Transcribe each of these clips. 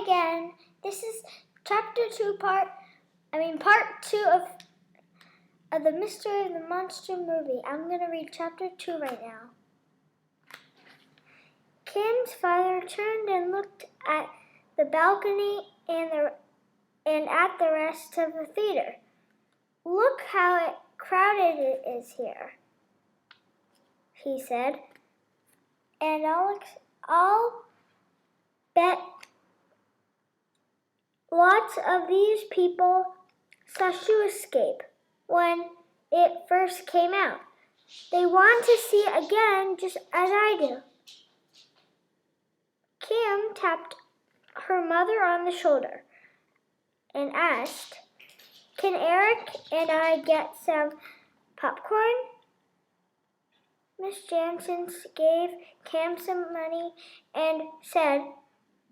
again. This is part 2 of the Mystery of the Monster movie. I'm going to read chapter 2 right now. Cam's father turned and looked at the balcony and at the rest of the theater. Look how crowded it is here, he said. And I'll bet lots of these people saw Shoescape when it first came out. They want to see it again just as I do. Cam tapped her mother on the shoulder and asked, "Can Eric and I get some popcorn?" Miss Jansen gave Cam some money and said,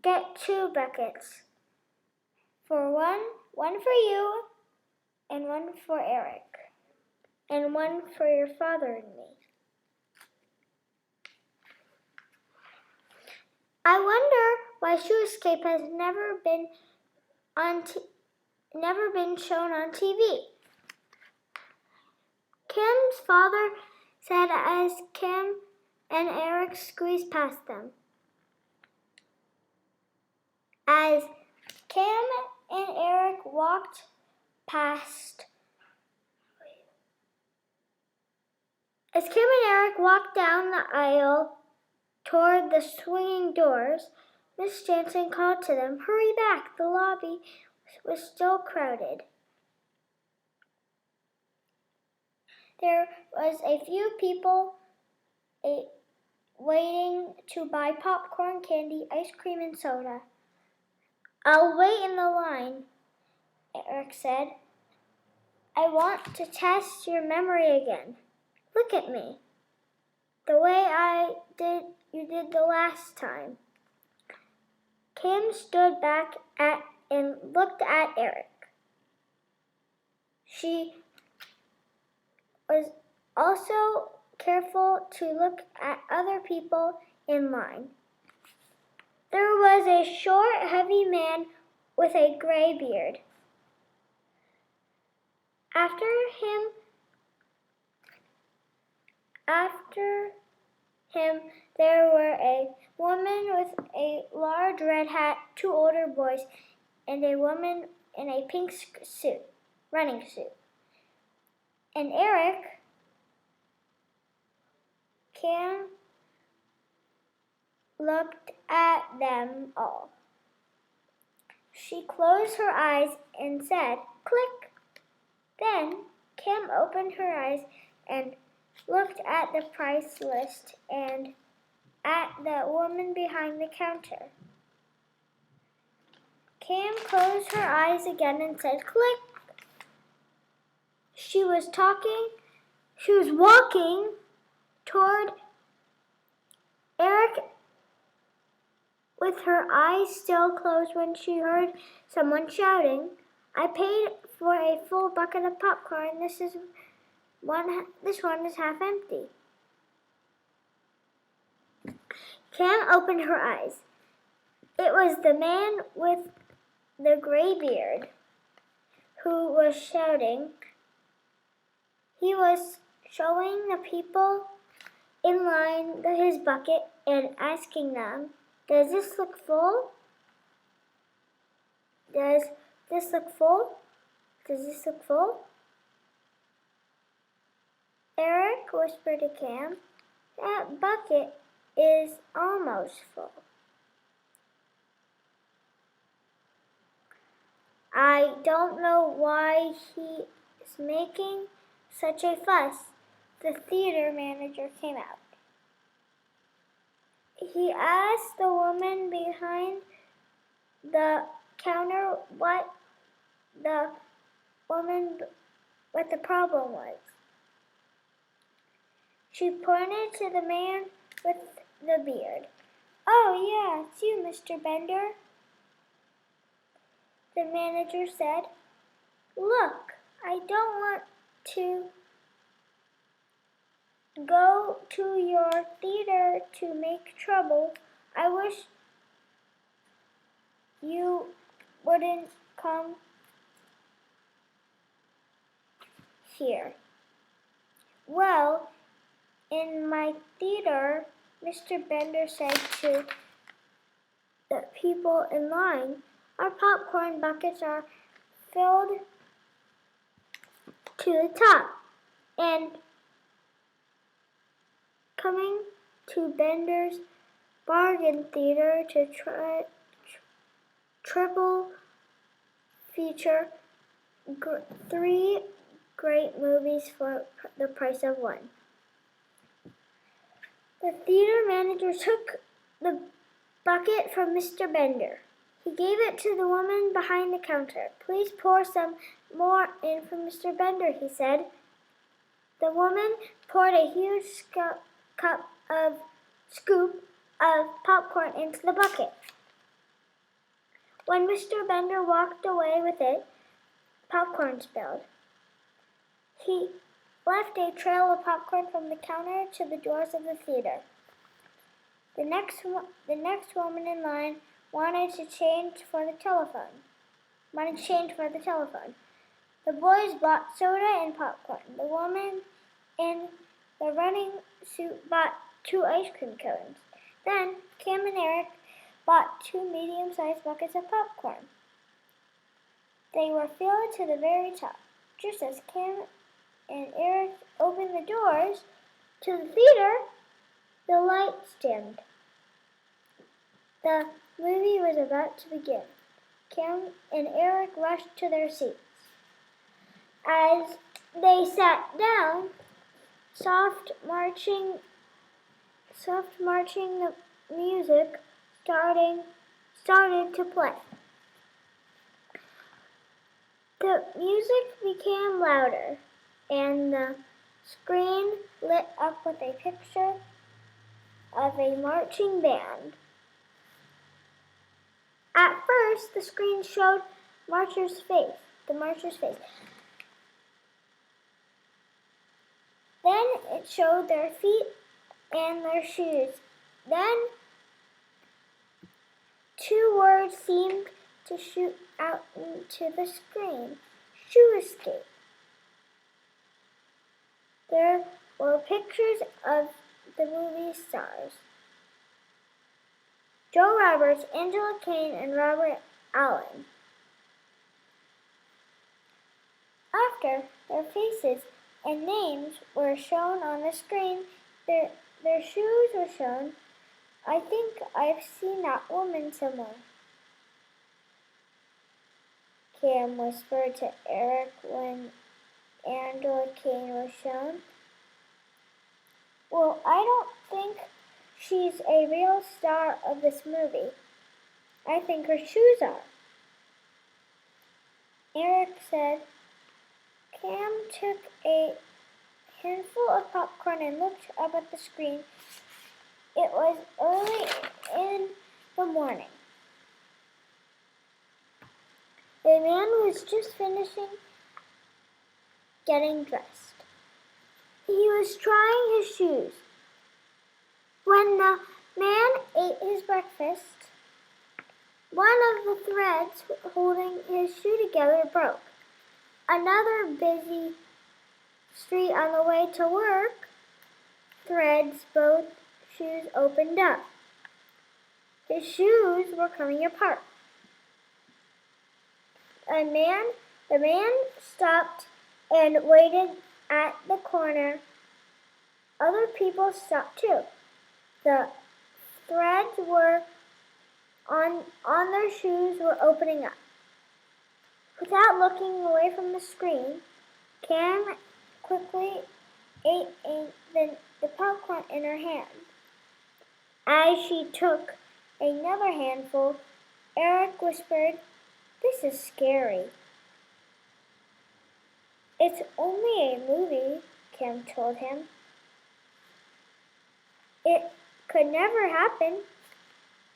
"Get 2 buckets. For one for you, and one for Eric, and one for your father and me." I wonder why Shoescape has never been shown on TV. Cam's father said as Cam and Eric squeezed past them. As Cam and Eric walked down the aisle toward the swinging doors, Miss Jansen called to them, "Hurry back, the lobby was still crowded." There was a few people waiting to buy popcorn, candy, ice cream, and soda. "I'll wait in the line," Eric said. "I want to test your memory again. Look at me, the way you did the last time." Cam stood back and looked at Eric. She was also careful to look at other people in line. There was a short, heavy man with a gray beard. After him, there were a woman with a large red hat, 2 older boys, and a woman in a pink running suit. And Eric, Cam looked at them all. She closed her eyes and said, "Click." Then Cam opened her eyes and looked at the price list and at the woman behind the counter. Cam closed her eyes again and said, "Click." She was walking toward Eric with her eyes still closed when she heard someone shouting, "I paid for a full bucket of popcorn. This one is half empty." Cam opened her eyes. It was the man with the gray beard who was shouting. He was showing the people in line his bucket and asking them, "Does this look full? Does this look full? Does this look full?" Eric whispered to Cam, "That bucket is almost full." "I don't know why he is making such a fuss." The theater manager came out. He asked the woman behind the counter what the problem was. She pointed to the man with the beard. "Oh, yeah, it's you, Mr. Bender," the manager said. "Look, I don't want to go to your theater to make trouble. I wish you wouldn't come here. Well, in my theater, Mr. Bender said to the people in line, our popcorn buckets are filled to the top. And coming to Bender's Bargain Theater to triple feature 3 great movies for the price of one. The theater manager took the bucket from Mr. Bender. He gave it to the woman behind the counter. Please pour some more in for Mr. Bender, he said. The woman poured a huge scoop of popcorn into the bucket. When Mr. Bender walked away with it, popcorn spilled. He left a trail of popcorn from the counter to the doors of the theater. The next woman in line wanted change for the telephone. The boys bought soda and popcorn. The woman in the running suit bought 2 ice cream cones. Then Cam and Eric bought 2 medium-sized buckets of popcorn. They were filled to the very top. Just as Cam and Eric opened the doors to the theater, the lights dimmed. The movie was about to begin. Cam and Eric rushed to their seats. As they sat down, soft marching music started to play. The music became louder, and the screen lit up with a picture of a marching band. At first, the screen showed the marcher's face. Then it showed their feet and their shoes. Then 2 words seemed to shoot out into the screen. Shoe escape. There were pictures of the movie stars. Joe Roberts, Angela Kane, and Robert Allen. After their faces and names were shown on the screen, their shoes were shown. I think I've seen that woman somewhere, Cam whispered to Eric when Angela Kane was shown. Well, I don't think she's a real star of this movie. I think her shoes are, Eric said. Cam took a handful of popcorn and looked up at the screen. It was early in the morning. A man was just finishing getting dressed. He was trying his shoes. When the man ate his breakfast, one of the threads holding his shoe together broke. Another busy street on the way to work, threads both shoes opened up. His shoes were coming apart. The man stopped and waited at the corner. Other people stopped too. The threads were on their shoes were opening up. Without looking away from the screen, Cam quickly ate the popcorn in her hand. As she took another handful, Eric whispered, "This is scary." "It's only a movie," Cam told him. "It could never happen."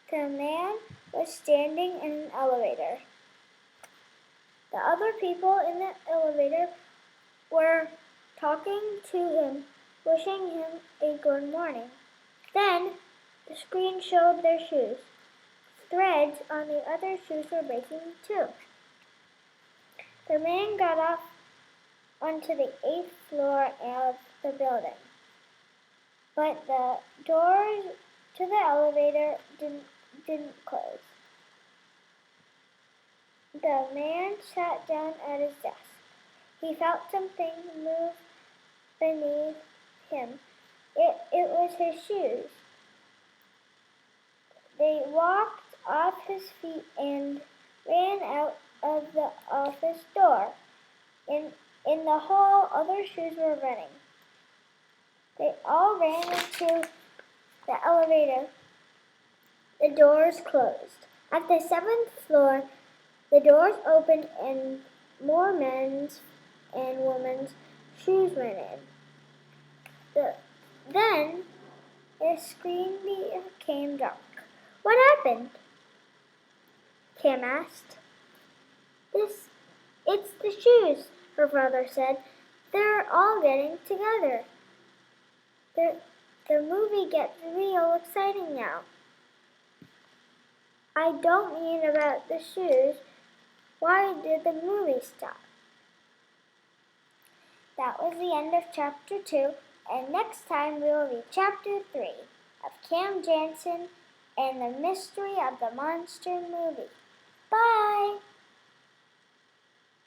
The man was standing in an elevator. The other people in the elevator were talking to him, wishing him a good morning. Then the screen showed their shoes. threads on the other shoes were breaking too. The man got off onto the 8th floor of the building, but the doors to the elevator didn't close. The man sat down at his desk. He felt something move beneath him. It was his shoes. They walked off his feet and ran out of the office door. In the hall, other shoes were running. They all ran into the elevator. The doors closed. At the 7th floor, the doors opened and more men's and women's shoes went in. Then the screen became dark. What happened? Kim asked. It's the shoes, her father said. They're all getting together. The movie gets real exciting now. I don't mean about the shoes. Why did the movie stop? That was the end of chapter 2, and next time we will read chapter 3 of Cam Jansen and the Mystery of the Monster Movie. Bye!